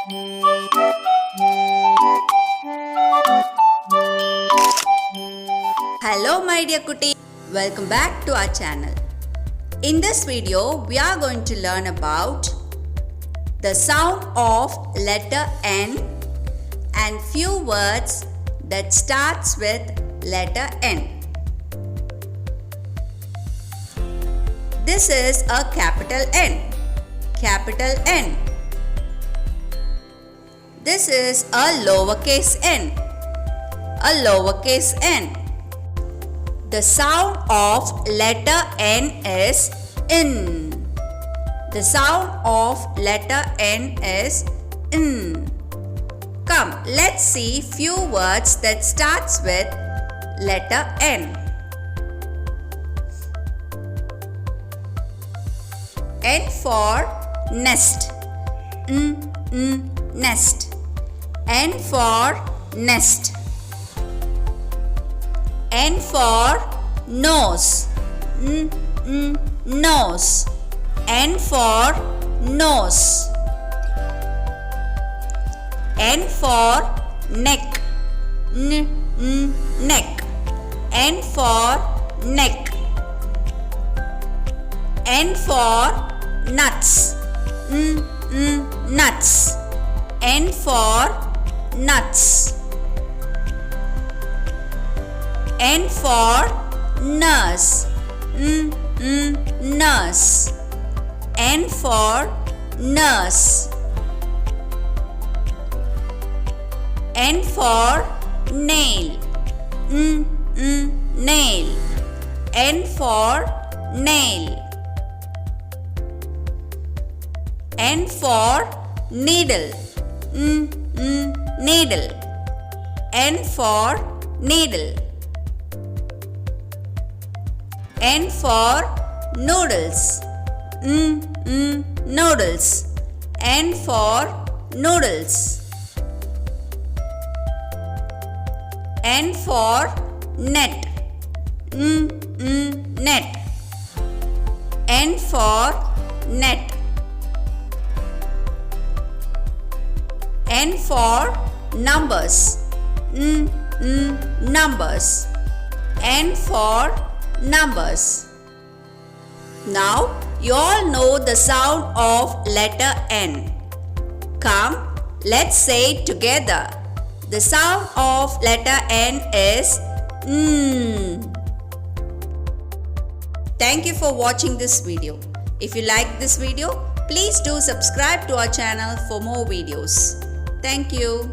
Hello my dear Kutti, welcome back to our channel. In this video, we are going to learn about the sound of letter N and few words that starts with letter N. This is a capital N. Capital N. This is a lowercase n. A lowercase n. The sound of letter N is in. The sound of letter N is in. Come, let's see few words that starts with letter N. N for nest. Nest. N for nest. N for nose. Nose. N for nose. N for neck. Neck. N for neck. N for nuts. Nuts. N for nuts. N for nurse. Nurse. N for nurse. N for nail. Nail. N for nail. N for needle. Needle. N for needle. N for noodles. Noodles. N for noodles. N for net. Net. N for net. N for numbers. Numbers. N for numbers. Now you all know the sound of letter N. Come, let's say it together. The sound of letter N is N. Thank you for watching this video. If you like this video, please do subscribe to our channel for more videos. Thank you.